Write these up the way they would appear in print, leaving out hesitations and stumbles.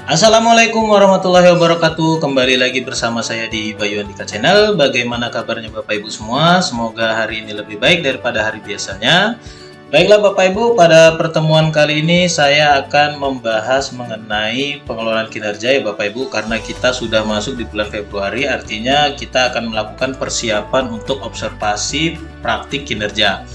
Assalamualaikum warahmatullahi wabarakatuh. Kembali lagi bersama saya di Bayu Andika Channel. Bagaimana kabarnya Bapak Ibu semua? Semoga hari ini lebih baik daripada hari biasanya. Baiklah Bapak Ibu, pada pertemuan kali ini saya akan membahas mengenai pengelolaan kinerja ya Bapak Ibu. Karena kita sudah masuk di bulan Februari, artinya kita akan melakukan persiapan untuk observasi praktik kinerja.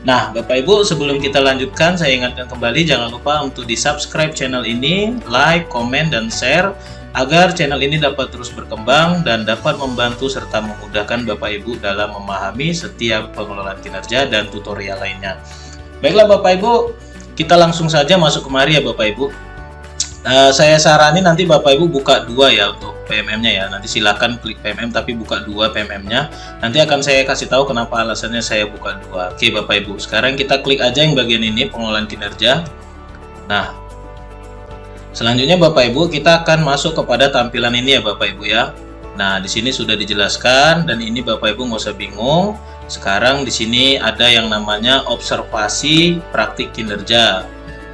Nah Bapak Ibu, sebelum kita lanjutkan, saya ingatkan kembali jangan lupa untuk di subscribe channel ini, like, komen, dan share agar channel ini dapat terus berkembang dan dapat membantu serta memudahkan Bapak Ibu dalam memahami setiap pengelolaan kinerja dan tutorial lainnya. Baiklah Bapak Ibu, kita langsung saja masuk kemari ya Bapak Ibu. Saya sarani nanti Bapak Ibu buka dua ya untuk PMM-nya ya. Nanti silakan klik PMM tapi buka dua PMM-nya. Nanti akan saya kasih tahu kenapa alasannya saya buka dua. Oke Bapak Ibu, sekarang kita klik aja yang bagian ini, pengelolaan kinerja. Nah, selanjutnya Bapak Ibu kita akan masuk kepada tampilan ini ya Bapak Ibu ya. Nah, di sini sudah dijelaskan dan ini Bapak Ibu nggak usah bingung. Sekarang di sini ada yang namanya observasi praktik kinerja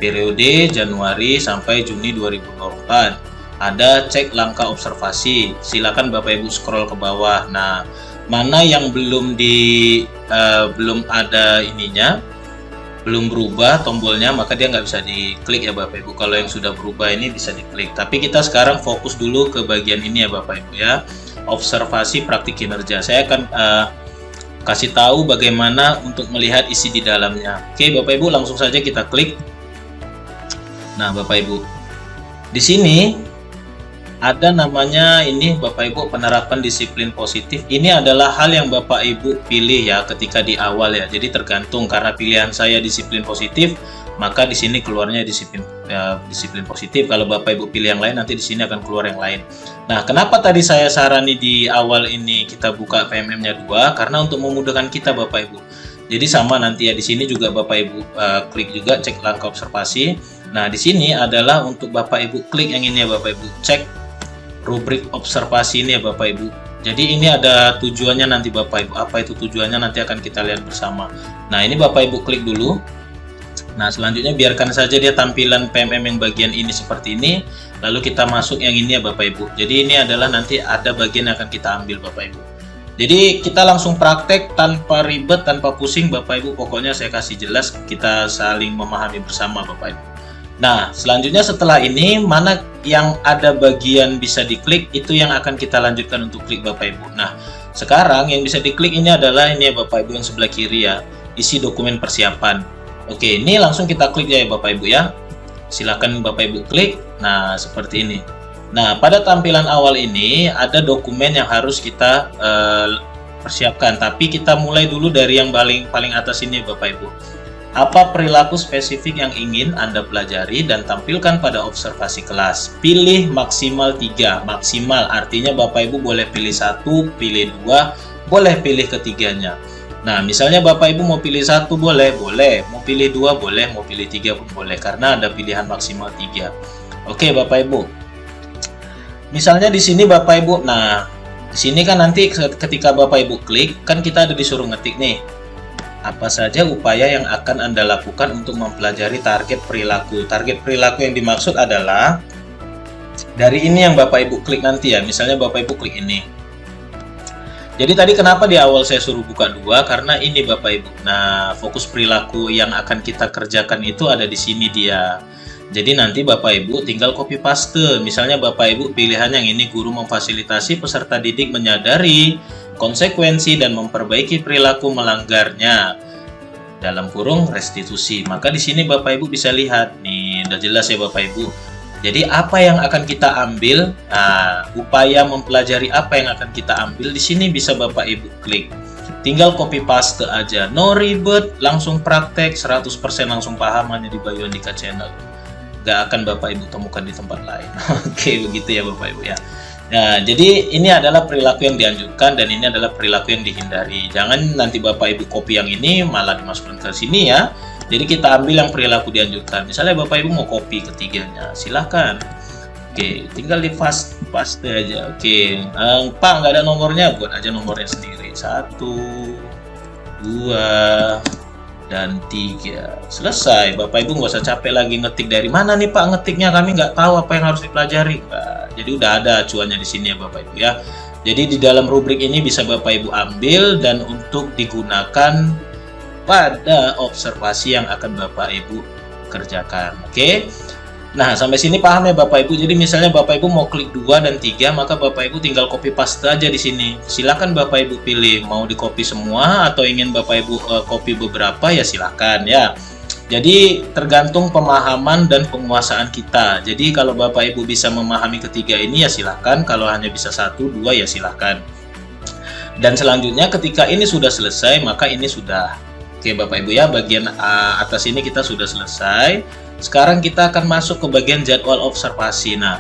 periode Januari sampai Juni 2024. Ada cek langkah observasi. Silakan Bapak Ibu scroll ke bawah. Nah, mana yang belum ada ininya, belum berubah tombolnya, maka dia nggak bisa diklik ya Bapak Ibu. Kalau yang sudah berubah ini bisa diklik. Tapi kita sekarang fokus dulu ke bagian ini ya Bapak Ibu ya. Observasi praktik kinerja. Saya akan kasih tahu bagaimana untuk melihat isi di dalamnya. Oke Bapak Ibu, langsung saja kita klik. Nah Bapak Ibu, di sini ada namanya ini Bapak Ibu penerapan disiplin positif. Ini adalah hal yang Bapak Ibu pilih ya ketika di awal ya. Jadi tergantung, karena pilihan saya disiplin positif, maka di sini keluarnya disiplin positif. Kalau Bapak Ibu pilih yang lain, nanti di sini akan keluar yang lain. Nah, kenapa tadi saya sarani di awal ini kita buka PMM-nya 2? Karena untuk memudahkan kita Bapak Ibu. Jadi sama nanti ya, di sini juga Bapak Ibu klik juga cek langkah observasi. Nah, di sini adalah untuk Bapak Ibu klik yang ini ya Bapak Ibu, cek rubrik observasi ini ya Bapak Ibu. Jadi ini ada tujuannya nanti Bapak Ibu. Apa itu tujuannya nanti akan kita lihat bersama. Nah, ini Bapak Ibu klik dulu. Nah, selanjutnya biarkan saja dia tampilan PMM yang bagian ini seperti ini. Lalu kita masuk yang ini ya Bapak Ibu. Jadi ini adalah nanti ada bagian yang akan kita ambil Bapak Ibu. Jadi kita langsung praktek tanpa ribet, tanpa pusing Bapak Ibu. Pokoknya saya kasih jelas, kita saling memahami bersama Bapak Ibu. Nah, selanjutnya setelah ini, mana yang ada bagian bisa diklik, itu yang akan kita lanjutkan untuk klik Bapak Ibu. Nah, sekarang yang bisa diklik ini adalah ini ya Bapak Ibu yang sebelah kiri ya, isi dokumen persiapan. Oke, ini langsung kita klik ya Bapak Ibu ya. Silakan Bapak Ibu klik. Nah, seperti ini. Nah, pada tampilan awal ini ada dokumen yang harus kita persiapkan. Tapi kita mulai dulu dari yang paling atas ini Bapak Ibu. Apa perilaku spesifik yang ingin Anda pelajari dan tampilkan pada observasi kelas? Pilih maksimal 3. Maksimal artinya Bapak Ibu boleh pilih 1, pilih 2, boleh pilih ketiganya. Nah, misalnya Bapak Ibu mau pilih 1 boleh, mau pilih 2 boleh, mau pilih 3 pun boleh, karena ada pilihan maksimal 3. Oke Bapak Ibu. Misalnya di sini Bapak Ibu, nah di sini kan nanti ketika Bapak Ibu klik, kan kita ada disuruh ngetik nih. Apa saja upaya yang akan Anda lakukan untuk mempelajari target perilaku. Target perilaku yang dimaksud adalah dari ini yang Bapak Ibu klik nanti ya. Misalnya Bapak Ibu klik ini. Jadi tadi kenapa di awal saya suruh buka 2? Karena ini Bapak Ibu. Nah, fokus perilaku yang akan kita kerjakan itu ada di sini dia. Jadi nanti Bapak Ibu tinggal copy paste. Misalnya Bapak Ibu pilihan yang ini, guru memfasilitasi peserta didik menyadari konsekuensi dan memperbaiki perilaku melanggarnya, dalam kurung restitusi. Maka di sini Bapak Ibu bisa lihat nih, udah jelas ya Bapak Ibu. Jadi apa yang akan kita ambil? Nah, upaya mempelajari apa yang akan kita ambil di sini bisa Bapak Ibu klik. Tinggal copy paste aja, no ribet, langsung praktek 100% langsung paham hanya di Bayu Andika Channel. Gak akan Bapak Ibu temukan di tempat lain. Oke, begitu ya Bapak Ibu ya. Nah, jadi ini adalah perilaku yang dianjurkan dan ini adalah perilaku yang dihindari. Jangan nanti Bapak Ibu copy yang ini malah dimasukkan ke sini ya. Jadi kita ambil yang perilaku dianjurkan. Misalnya Bapak Ibu mau copy ketiganya, silahkan. Oke, tinggal di paste aja. Oke, Pak nggak ada nomornya, buat aja nomornya sendiri. 1, 2, dan 3. Selesai. Bapak Ibu nggak usah capek lagi ngetik dari mana nih Pak ngetiknya, kami nggak tahu apa yang harus dipelajari. Nah, jadi udah ada acuannya di sini ya Bapak Ibu ya. Jadi di dalam rubrik ini bisa Bapak Ibu ambil dan untuk digunakan pada observasi yang akan Bapak Ibu kerjakan. Oke. Nah, sampai sini paham ya Bapak Ibu. Jadi misalnya Bapak Ibu mau klik 2 dan 3, maka Bapak Ibu tinggal copy paste aja di sini. Silakan Bapak Ibu pilih mau di copy semua atau ingin Bapak Ibu copy beberapa, ya silakan ya. Jadi tergantung pemahaman dan penguasaan kita. Jadi kalau Bapak Ibu bisa memahami ketiga ini ya silakan, kalau hanya bisa 1, 2 ya silakan. Dan selanjutnya ketika ini sudah selesai, maka ini sudah oke Bapak Ibu ya, bagian atas ini kita sudah selesai. Sekarang kita akan masuk ke bagian jadwal observasi. Nah,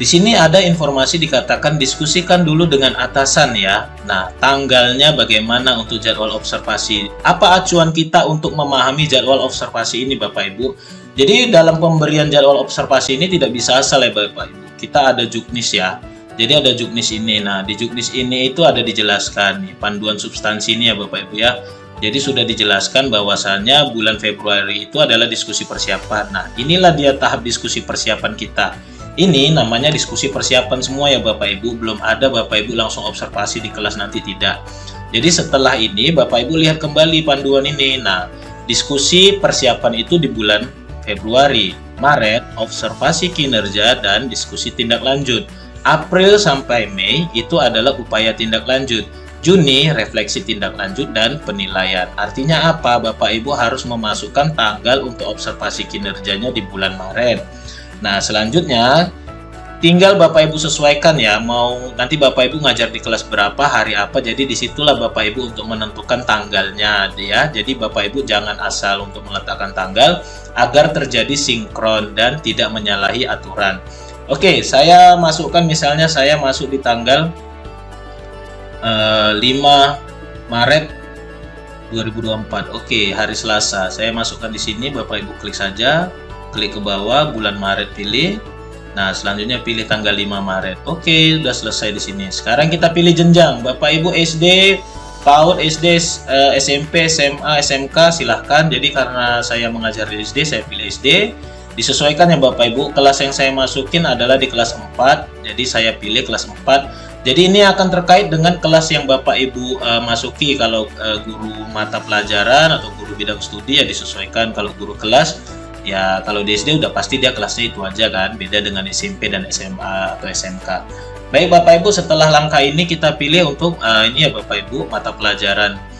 di sini ada informasi dikatakan diskusikan dulu dengan atasan ya. Nah, tanggalnya bagaimana untuk jadwal observasi? Apa acuan kita untuk memahami jadwal observasi ini Bapak Ibu? Jadi dalam pemberian jadwal observasi ini tidak bisa asal ya Bapak Ibu. Kita ada juknis ya. Jadi ada juknis ini. Nah, di juknis ini itu ada dijelaskan nih, panduan substansi ini ya Bapak Ibu ya. Jadi sudah dijelaskan bahwasannya bulan Februari itu adalah diskusi persiapan. Nah, inilah dia tahap diskusi persiapan kita. Ini namanya diskusi persiapan semua ya Bapak Ibu. Belum ada Bapak Ibu langsung observasi di kelas nanti, tidak. Jadi setelah ini Bapak Ibu lihat kembali panduan ini. Nah, diskusi persiapan itu di bulan Februari, Maret, observasi kinerja dan diskusi tindak lanjut. April sampai Mei itu adalah upaya tindak lanjut. Juni, refleksi tindak lanjut dan penilaian. Artinya apa? Bapak Ibu harus memasukkan tanggal untuk observasi kinerjanya di bulan Maret. Nah, selanjutnya tinggal Bapak Ibu sesuaikan ya, mau nanti Bapak Ibu ngajar di kelas berapa, hari apa. Jadi disitulah Bapak Ibu untuk menentukan tanggalnya ya. Jadi Bapak Ibu jangan asal untuk meletakkan tanggal agar terjadi sinkron dan tidak menyalahi aturan. Oke, saya masukkan misalnya saya masuk di tanggal 5 Maret 2024. Oke, hari Selasa. Saya masukkan di sini, Bapak Ibu klik saja, klik ke bawah, bulan Maret pilih. Nah, selanjutnya pilih tanggal 5 Maret. Oke, sudah selesai di sini. Sekarang kita pilih jenjang. Bapak Ibu SD, PAUD, SD, SMP, SMA, SMK, silahkan. Jadi karena saya mengajar di SD, saya pilih SD. Disesuaikan ya Bapak Ibu. Kelas yang saya masukin adalah di kelas 4. Jadi saya pilih kelas 4. Jadi ini akan terkait dengan kelas yang Bapak Ibu masuki. Kalau guru mata pelajaran atau guru bidang studi ya disesuaikan. Kalau guru kelas ya kalau di SD udah pasti dia kelasnya itu aja kan. Beda dengan SMP dan SMA atau SMK. Baik Bapak Ibu, setelah langkah ini kita pilih untuk ini ya Bapak Ibu mata pelajaran.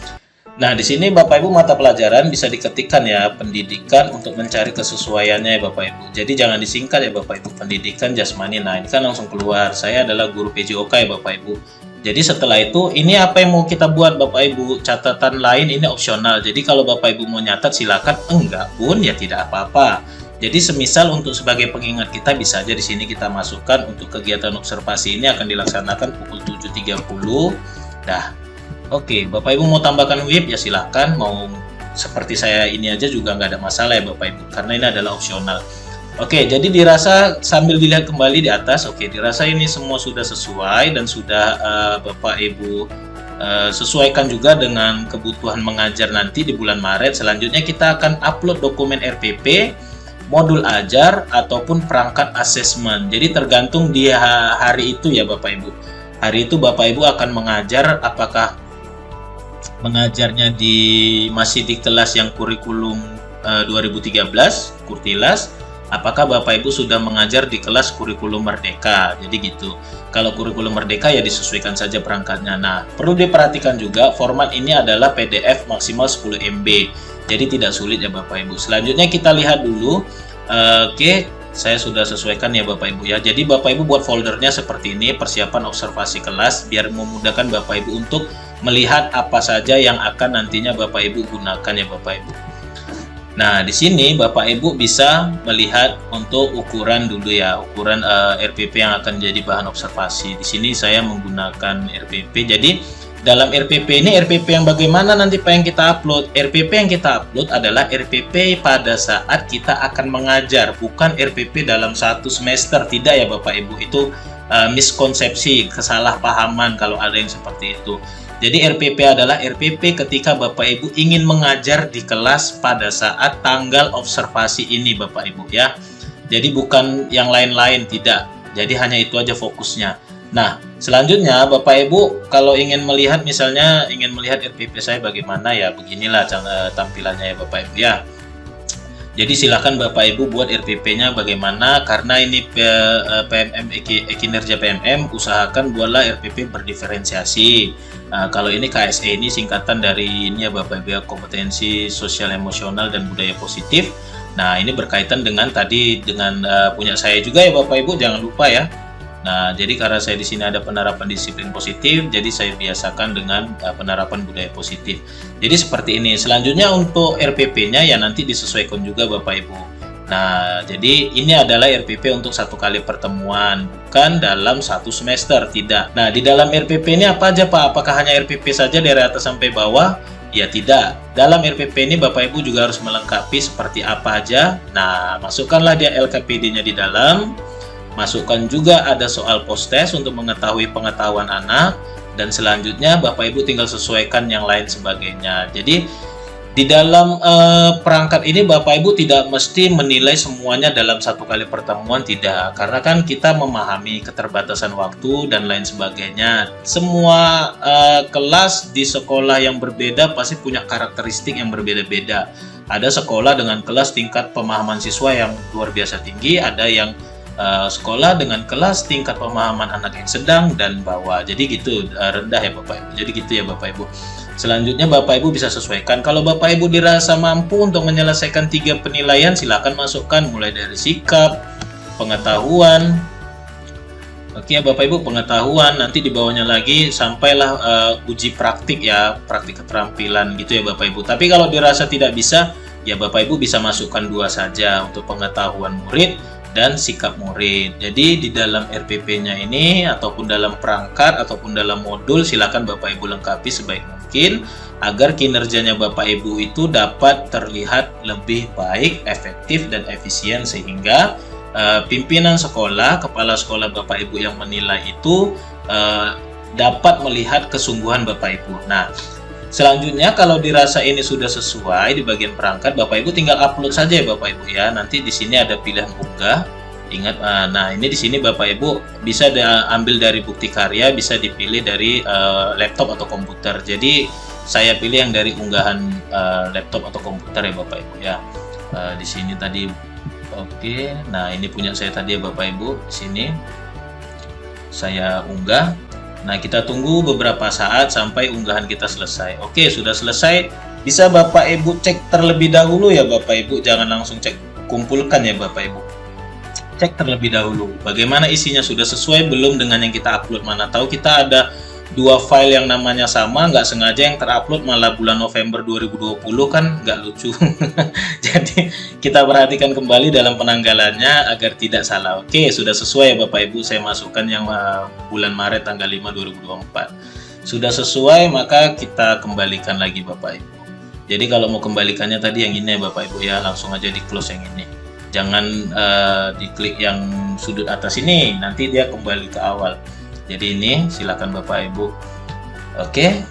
Nah, di sini Bapak Ibu mata pelajaran bisa diketikkan ya, pendidikan untuk mencari kesesuaiannya ya Bapak Ibu. Jadi jangan disingkat ya Bapak Ibu, pendidikan jasmani. Nah, ini kan langsung keluar. Saya adalah guru PJOK ya Bapak Ibu. Jadi setelah itu, ini apa yang mau kita buat Bapak Ibu? Catatan lain ini opsional. Jadi kalau Bapak Ibu mau nyatat silakan, enggak pun ya tidak apa-apa. Jadi semisal untuk sebagai pengingat kita bisa aja di sini kita masukkan untuk kegiatan observasi ini akan dilaksanakan pukul 7.30. Dah. Oke, Bapak Ibu mau tambahkan WIB ya silahkan, mau seperti saya ini aja juga nggak ada masalah ya Bapak Ibu, karena ini adalah opsional. Oke, jadi dirasa sambil dilihat kembali di atas, oke, dirasa ini semua sudah sesuai dan sudah Bapak Ibu sesuaikan juga dengan kebutuhan mengajar nanti di bulan Maret. Selanjutnya kita akan upload dokumen RPP, modul ajar, ataupun perangkat asesmen. Jadi tergantung di hari itu ya Bapak Ibu. Hari itu Bapak Ibu akan mengajar, apakah mengajarnya masih di kelas yang kurikulum 2013 Kurtilas, apakah Bapak Ibu sudah mengajar di kelas kurikulum Merdeka. Jadi gitu. Kalau kurikulum Merdeka ya disesuaikan saja perangkatnya. Nah, perlu diperhatikan juga format ini adalah PDF maksimal 10 MB. Jadi tidak sulit ya Bapak Ibu. Selanjutnya kita lihat dulu. Oke, saya sudah sesuaikan ya Bapak Ibu ya. Jadi Bapak Ibu buat foldernya seperti ini, persiapan observasi kelas, biar memudahkan Bapak Ibu untuk melihat apa saja yang akan nantinya Bapak Ibu gunakan ya Bapak Ibu. Nah, di sini Bapak Ibu bisa melihat untuk ukuran dulu ya, ukuran RPP yang akan jadi bahan observasi. Di sini saya menggunakan RPP. Jadi dalam RPP ini, RPP yang bagaimana nanti Pak yang kita upload? RPP yang kita upload adalah RPP pada saat kita akan mengajar, bukan RPP dalam satu semester. Tidak ya Bapak Ibu, itu miskonsepsi, kesalahpahaman kalau ada yang seperti itu. Jadi RPP adalah RPP ketika Bapak Ibu ingin mengajar di kelas pada saat tanggal observasi ini Bapak Ibu ya. Jadi bukan yang lain-lain, tidak. Jadi hanya itu aja fokusnya. Nah, selanjutnya Bapak Ibu kalau ingin melihat misalnya ingin melihat RPP saya bagaimana ya, beginilah tampilannya ya Bapak Ibu ya. Jadi silakan Bapak Ibu buat RPP-nya bagaimana, karena ini PMM kinerja PMM, usahakan buatlah RPP berdiferensiasi. Nah, kalau ini KSE ini singkatan dari ini ya Bapak Ibu ya, kompetensi sosial emosional dan budaya positif. Nah, ini berkaitan dengan tadi dengan punya saya juga ya Bapak Ibu, jangan lupa ya. Nah, jadi karena saya di sini ada penerapan disiplin positif, jadi saya biasakan dengan penerapan budaya positif. Jadi seperti ini. Selanjutnya untuk RPP-nya ya nanti disesuaikan juga Bapak Ibu. Nah, jadi ini adalah RPP untuk 1 kali pertemuan, bukan dalam 1 semester, tidak. Nah, di dalam RPP ini apa aja Pak? Apakah hanya RPP saja dari atas sampai bawah? Ya tidak. Dalam RPP ini Bapak Ibu juga harus melengkapi seperti apa aja. Nah, masukkanlah dia LKPD-nya di dalam. Masukkan juga ada soal post-test untuk mengetahui pengetahuan anak, dan selanjutnya Bapak Ibu tinggal sesuaikan yang lain sebagainya. Jadi di dalam perangkat ini Bapak Ibu tidak mesti menilai semuanya dalam 1 kali pertemuan, tidak, karena kan kita memahami keterbatasan waktu dan lain sebagainya. Semua kelas di sekolah yang berbeda pasti punya karakteristik yang berbeda-beda. Ada sekolah dengan kelas tingkat pemahaman siswa yang luar biasa tinggi, ada yang sekolah dengan kelas tingkat pemahaman anak yang sedang dan bawah. Jadi gitu, rendah ya Bapak Ibu. Jadi gitu ya Bapak Ibu. Selanjutnya Bapak Ibu bisa sesuaikan. Kalau Bapak Ibu dirasa mampu untuk menyelesaikan 3 penilaian, silakan masukkan mulai dari sikap, pengetahuan. Oke ya Bapak Ibu, pengetahuan, nanti di bawahnya lagi sampailah uji praktik ya, praktik keterampilan gitu ya Bapak Ibu. Tapi kalau dirasa tidak bisa, ya Bapak Ibu bisa masukkan 2 saja untuk pengetahuan murid dan sikap murid. Jadi di dalam RPP-nya ini ataupun dalam perangkat ataupun dalam modul, silakan Bapak Ibu lengkapi sebaik mungkin agar kinerjanya Bapak Ibu itu dapat terlihat lebih baik, efektif dan efisien, sehingga pimpinan sekolah, kepala sekolah Bapak Ibu yang menilai itu dapat melihat kesungguhan Bapak Ibu. Nah, selanjutnya kalau dirasa ini sudah sesuai di bagian perangkat, Bapak Ibu tinggal upload saja ya Bapak Ibu ya. Nanti di sini ada pilihan unggah. Ingat, nah ini di sini Bapak Ibu bisa ambil dari bukti karya, bisa dipilih dari laptop atau komputer. Jadi saya pilih yang dari unggahan laptop atau komputer ya Bapak Ibu ya. Di sini tadi, oke. Nah ini punya saya tadi ya Bapak Ibu. Di sini saya unggah. Nah, kita tunggu beberapa saat sampai unggahan kita selesai. Oke, sudah selesai. Bisa Bapak Ibu cek terlebih dahulu ya Bapak Ibu. Jangan langsung cek, kumpulkan ya Bapak Ibu. Cek terlebih dahulu. Bagaimana isinya, sudah sesuai belum dengan yang kita upload. Mana tahu kita ada 2 file yang namanya sama, nggak sengaja yang terupload malah bulan November 2020, kan nggak lucu. Jadi kita perhatikan kembali dalam penanggalannya agar tidak salah. Oke, sudah sesuai ya Bapak Ibu, saya masukkan yang bulan Maret tanggal 5 2024. Sudah sesuai, maka kita kembalikan lagi Bapak Ibu. Jadi kalau mau kembalikannya tadi yang ini ya Bapak Ibu ya, langsung aja di close yang ini. Jangan diklik yang sudut atas ini, nanti dia kembali ke awal. Jadi ini silakan Bapak Ibu. Oke,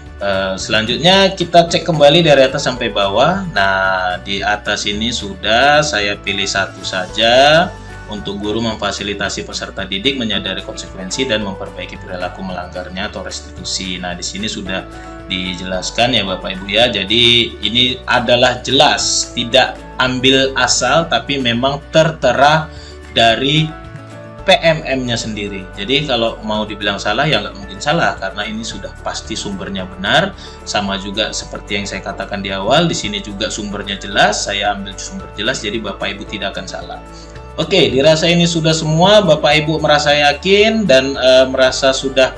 selanjutnya kita cek kembali dari atas sampai bawah. Nah, di atas ini sudah saya pilih 1 saja. Untuk guru memfasilitasi peserta didik menyadari konsekuensi dan memperbaiki perilaku melanggarnya atau restitusi. Nah, di sini sudah dijelaskan ya Bapak Ibu ya. Jadi ini adalah jelas, tidak ambil asal, tapi memang tertera dari PMM-nya sendiri. Jadi kalau mau dibilang salah ya nggak mungkin salah, karena ini sudah pasti sumbernya benar. Sama juga seperti yang saya katakan di awal, di sini juga sumbernya jelas, saya ambil sumber jelas, jadi Bapak Ibu tidak akan salah. Oke, dirasa ini sudah semua, Bapak Ibu merasa yakin dan merasa sudah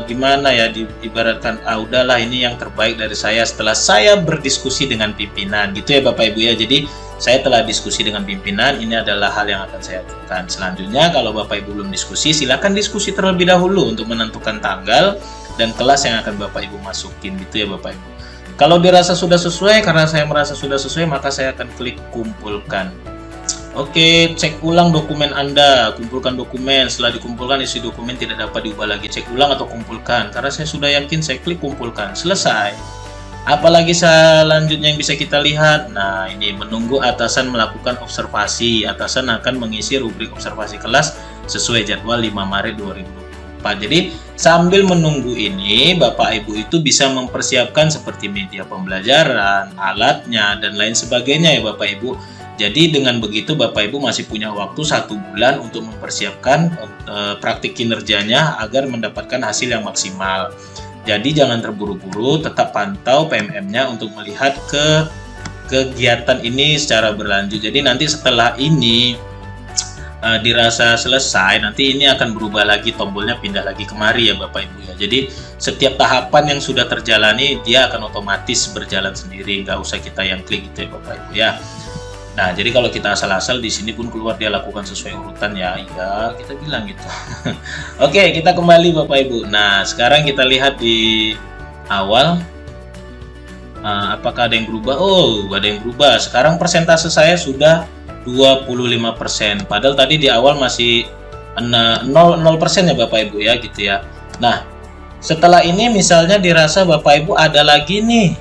gimana ya, diibaratkan udahlah ini yang terbaik dari saya setelah saya berdiskusi dengan pimpinan gitu ya Bapak Ibu ya. Jadi saya telah diskusi dengan pimpinan, ini adalah hal yang akan saya lakukan. Selanjutnya kalau Bapak Ibu belum diskusi, silakan diskusi terlebih dahulu untuk menentukan tanggal dan kelas yang akan Bapak Ibu masukin gitu ya Bapak Ibu. Kalau dirasa sudah sesuai, karena saya merasa sudah sesuai, maka saya akan klik kumpulkan. Oke, cek ulang dokumen Anda, kumpulkan dokumen. Setelah dikumpulkan, isi dokumen tidak dapat diubah lagi. Cek ulang atau kumpulkan. Karena saya sudah yakin, saya klik kumpulkan. Selesai. Apalagi selanjutnya yang bisa kita lihat? Nah, ini menunggu atasan melakukan observasi. Atasan akan mengisi rubrik observasi kelas sesuai jadwal 5 Maret 2024. Jadi, sambil menunggu ini, Bapak Ibu itu bisa mempersiapkan seperti media pembelajaran, alatnya, dan lain sebagainya ya Bapak Ibu. Jadi dengan begitu Bapak Ibu masih punya waktu 1 bulan untuk mempersiapkan praktik kinerjanya agar mendapatkan hasil yang maksimal. Jadi jangan terburu-buru, tetap pantau PMM-nya untuk melihat kegiatan ini secara berlanjut. Jadi nanti setelah ini dirasa selesai, nanti ini akan berubah lagi, tombolnya pindah lagi kemari ya Bapak Ibu ya. Jadi setiap tahapan yang sudah terjalani dia akan otomatis berjalan sendiri, nggak usah kita yang klik gitu ya Bapak Ibu ya. Nah, jadi kalau kita asal-asal di sini pun keluar dia lakukan sesuai urutan ya, iya kita bilang gitu. Oke, kita kembali Bapak Ibu. Nah, sekarang kita lihat di awal, apakah ada yang berubah? Oh, ada yang berubah. Sekarang persentase saya sudah 25%. Padahal tadi di awal masih 0% ya Bapak Ibu ya, gitu ya. Nah, setelah ini misalnya dirasa Bapak Ibu ada lagi nih,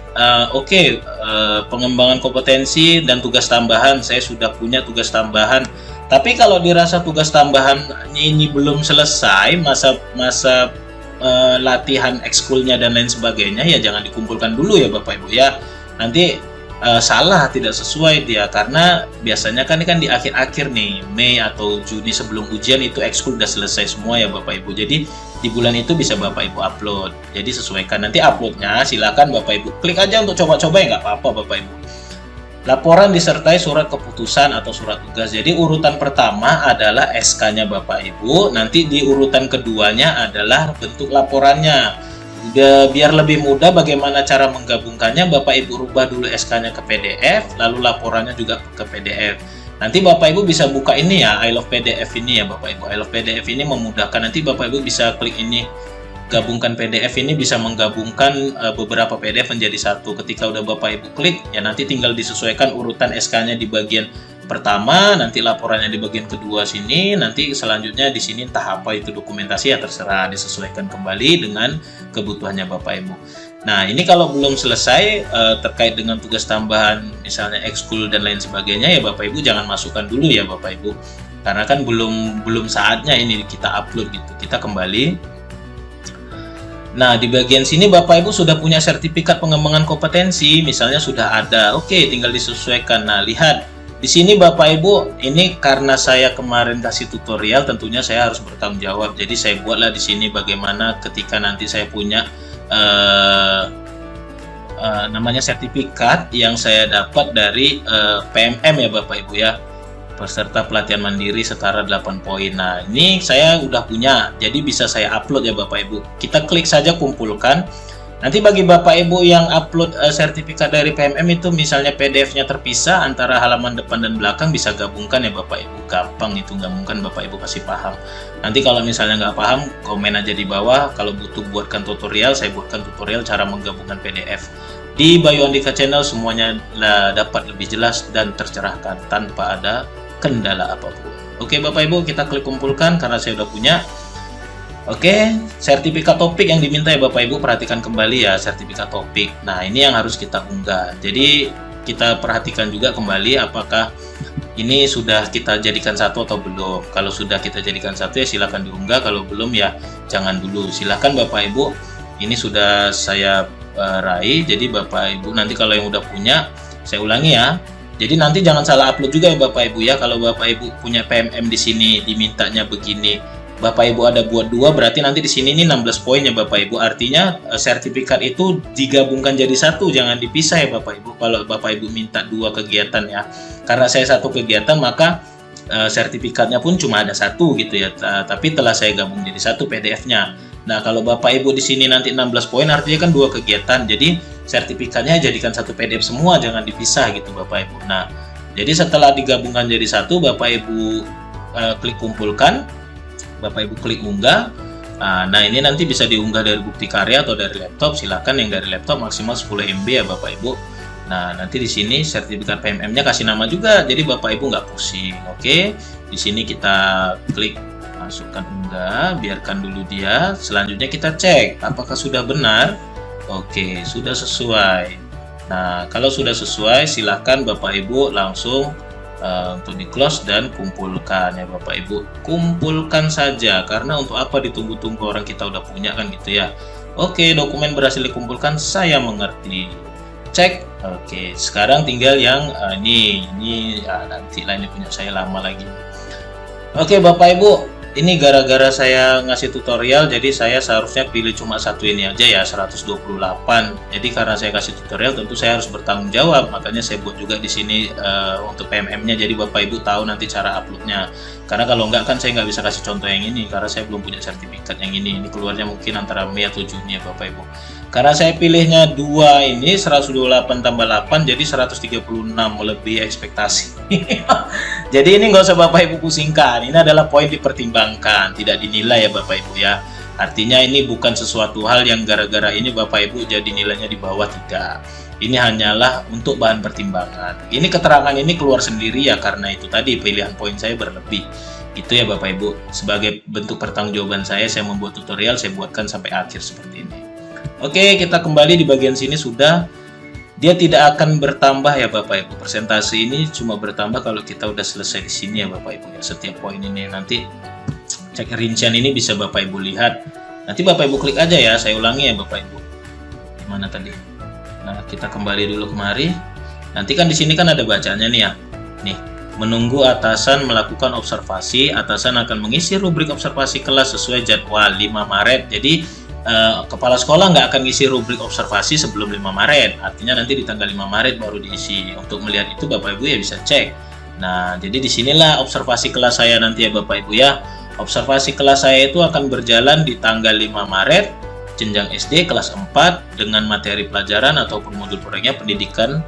pengembangan kompetensi dan tugas tambahan. Saya sudah punya tugas tambahan. Tapi kalau dirasa tugas tambahan ini belum selesai, masa latihan ekskulnya dan lain sebagainya, ya jangan dikumpulkan dulu ya Bapak Ibu ya. Nanti salah, tidak sesuai dia, karena biasanya kan ini kan di akhir-akhir nih, Mei atau Juni sebelum ujian itu ekskul udah selesai semua ya Bapak Ibu. Jadi di bulan itu bisa Bapak Ibu upload. Jadi sesuaikan nanti uploadnya, silakan Bapak Ibu klik aja untuk coba-coba ya, nggak apa-apa Bapak Ibu. Laporan disertai surat keputusan atau surat tugas. Jadi urutan pertama adalah SK-nya Bapak Ibu, nanti di urutan keduanya adalah bentuk laporannya. Biar lebih mudah bagaimana cara menggabungkannya, Bapak Ibu rubah dulu SK-nya ke PDF, lalu laporannya juga ke PDF. Nanti Bapak Ibu bisa buka ini ya, I love PDF ini ya Bapak Ibu. I love PDF ini memudahkan, nanti Bapak Ibu bisa klik ini, gabungkan PDF ini, bisa menggabungkan beberapa PDF menjadi satu. Ketika udah Bapak Ibu klik, ya nanti tinggal disesuaikan urutan SK-nya di bagian pertama, nanti laporannya di bagian kedua sini, nanti selanjutnya di sini entah apa itu dokumentasi ya terserah, disesuaikan kembali dengan kebutuhannya Bapak Ibu. Nah, ini kalau belum selesai terkait dengan tugas tambahan misalnya ekskul dan lain sebagainya ya Bapak Ibu jangan masukkan dulu ya Bapak Ibu. Karena kan belum saatnya ini kita upload gitu. Kita kembali. Nah, di bagian sini Bapak Ibu sudah punya sertifikat pengembangan kompetensi, misalnya sudah ada. Oke, tinggal disesuaikan. Nah, lihat di sini Bapak Ibu, ini karena saya kemarin kasih tutorial, tentunya saya harus bertanggung jawab. Jadi saya buatlah di sini bagaimana ketika nanti saya punya namanya sertifikat yang saya dapat dari PMM ya Bapak Ibu ya, peserta pelatihan mandiri setara 8 poin. Nah, ini saya udah punya, jadi bisa saya upload ya Bapak Ibu. Kita klik saja kumpulkan. Nanti bagi Bapak Ibu yang upload sertifikat dari PMM itu misalnya PDF-nya terpisah antara halaman depan dan belakang, bisa gabungkan ya Bapak Ibu. Gampang itu gabungkan, Bapak Ibu pasti paham. Nanti kalau misalnya nggak paham, komen aja di bawah. Kalau butuh buatkan tutorial, saya buatkan tutorial cara menggabungkan PDF. Di Bayu Andika Channel semuanya dapat lebih jelas dan tercerahkan tanpa ada kendala apapun. Oke Bapak Ibu, kita klik kumpulkan karena saya udah punya. Oke, sertifikat topik yang diminta ya Bapak Ibu, perhatikan kembali ya sertifikat topik. Nah, ini yang harus kita unggah. Jadi kita perhatikan juga kembali apakah ini sudah kita jadikan satu atau belum. Kalau sudah kita jadikan satu ya silakan diunggah, kalau belum ya jangan dulu. Silakan Bapak Ibu, ini sudah saya raih. Jadi Bapak Ibu nanti kalau yang udah punya, saya ulangi ya. Jadi nanti jangan salah upload juga ya Bapak Ibu ya. Kalau Bapak Ibu punya PMM di sini dimintanya begini, Bapak Ibu ada buat 2, berarti nanti di sini ini 16 poin ya Bapak Ibu. Artinya sertifikat itu digabungkan jadi satu, jangan dipisah ya Bapak Ibu. Kalau Bapak Ibu minta 2 kegiatan ya. Karena saya 1 kegiatan, maka sertifikatnya pun cuma ada 1 gitu ya. Tapi telah saya gabung jadi 1 PDF-nya. Nah, kalau Bapak Ibu di sini nanti 16 poin, artinya kan 2 kegiatan. Jadi sertifikatnya jadikan 1 PDF semua, jangan dipisah gitu Bapak Ibu. Nah, jadi setelah digabungkan jadi 1, Bapak Ibu klik kumpulkan. Bapak Ibu klik unggah. Nah, ini nanti bisa diunggah dari bukti karya atau dari laptop. Silakan yang dari laptop maksimal 10 MB ya Bapak Ibu. Nah, nanti di sini sertifikat PMM-nya kasih nama juga, jadi Bapak Ibu nggak pusing. Oke, di sini kita klik masukkan unggah, biarkan dulu dia. Selanjutnya kita cek apakah sudah benar. Oke, sudah sesuai. Nah, kalau sudah sesuai, silahkan Bapak Ibu langsung untuk di close dan kumpulkan ya Bapak Ibu. Kumpulkan saja, karena untuk apa ditunggu-tunggu, orang kita udah punya kan gitu ya. Oke, dokumen berhasil dikumpulkan, saya mengerti. Cek. Oke, sekarang tinggal yang ini nanti lah, ini punya saya lama lagi. Oke Bapak Ibu, ini gara-gara saya ngasih tutorial, jadi saya seharusnya pilih cuma satu ini aja ya, 128. Jadi karena saya kasih tutorial, tentu saya harus bertanggung jawab. Makanya saya buat juga di sini untuk PMM-nya, jadi Bapak Ibu tahu nanti cara uploadnya. Karena kalau enggak kan saya nggak bisa kasih contoh yang ini, karena saya belum punya sertifikat yang ini. Ini keluarnya mungkin antara Mei atau Juni ya Bapak Ibu. Karena saya pilihnya 2 ini, 128 tambah 8, jadi 136, melebihi ekspektasi. Jadi ini nggak usah Bapak Ibu pusingkan, ini adalah poin dipertimbangkan, tidak dinilai ya Bapak Ibu ya. Artinya ini bukan sesuatu hal yang gara-gara ini Bapak Ibu jadi nilainya di bawah, tidak. Ini hanyalah untuk bahan pertimbangan. Ini keterangan ini keluar sendiri ya, karena itu tadi pilihan poin saya berlebih. Itu ya Bapak Ibu, sebagai bentuk pertanggungjawaban saya membuat tutorial, saya buatkan sampai akhir seperti ini. Oke, kita kembali di bagian sini sudah. Dia tidak akan bertambah ya Bapak Ibu. Persentase ini cuma bertambah kalau kita udah selesai di sini ya Bapak Ibu ya. Setiap poin ini nanti cek rincian ini bisa Bapak Ibu lihat. Nanti Bapak Ibu klik aja ya. Saya ulangi ya Bapak Ibu. Gimana tadi? Nah, kita kembali dulu kemari. Nanti kan di sini kan ada bacanya nih ya. Nih, menunggu atasan melakukan observasi. Atasan akan mengisi rubrik observasi kelas sesuai jadwal 5 Maret. Jadi kepala sekolah nggak akan ngisi rubrik observasi sebelum 5 Maret. Artinya nanti di tanggal 5 Maret baru diisi. Untuk melihat itu Bapak Ibu ya bisa cek. Nah, jadi disinilah observasi kelas saya nanti ya Bapak Ibu ya. Observasi kelas saya itu akan berjalan di tanggal 5 Maret, jenjang SD kelas 4 dengan materi pelajaran ataupun modul proyeknya pendidikan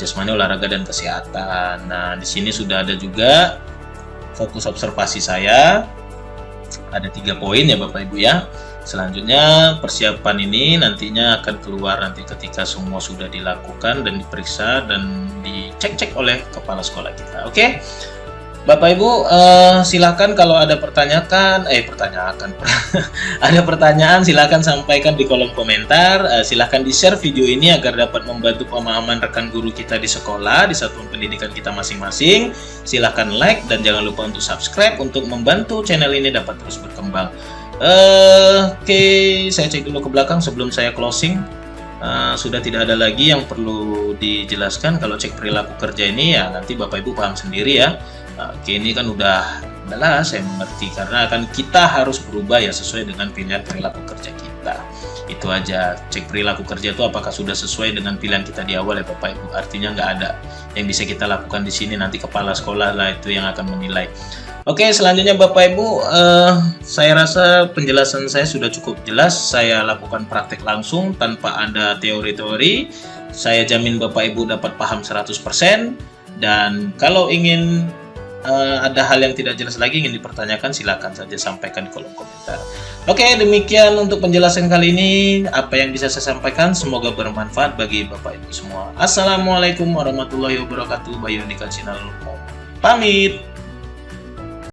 jasmani, olahraga, dan kesehatan. Nah, di sini sudah ada juga fokus observasi saya. Ada 3 poin ya Bapak Ibu ya. Selanjutnya persiapan ini nantinya akan keluar nanti ketika semua sudah dilakukan dan diperiksa dan dicek-cek oleh kepala sekolah kita. Oke, Bapak Ibu silakan kalau ada ada pertanyaan silakan sampaikan di kolom komentar. Silakan di-share video ini agar dapat membantu pemahaman rekan guru kita di sekolah, di satuan pendidikan kita masing-masing. Silakan like dan jangan lupa untuk subscribe untuk membantu channel ini dapat terus berkembang. Oke, saya cek dulu ke belakang sebelum saya closing. Sudah tidak ada lagi yang perlu dijelaskan. Kalau cek perilaku kerja ini ya nanti Bapak Ibu paham sendiri ya. Oke, ini kan udah saya mengerti karena akan kita harus berubah ya sesuai dengan pilihan perilaku kerja kita. Itu aja, cek perilaku kerja itu apakah sudah sesuai dengan pilihan kita di awal ya Bapak Ibu. Artinya nggak ada yang bisa kita lakukan di sini, nanti kepala sekolah lah itu yang akan menilai. Oke, selanjutnya Bapak Ibu, saya rasa penjelasan saya sudah cukup jelas. Saya lakukan praktek langsung tanpa ada teori-teori. Saya jamin Bapak Ibu dapat paham 100%. Dan kalau ingin ada hal yang tidak jelas lagi ingin dipertanyakan, silakan saja sampaikan di kolom komentar. Oke, demikian untuk penjelasan kali ini. Apa yang bisa saya sampaikan semoga bermanfaat bagi Bapak Ibu semua. Assalamualaikum warahmatullahi wabarakatuh. Bayu Andika Channel pamit.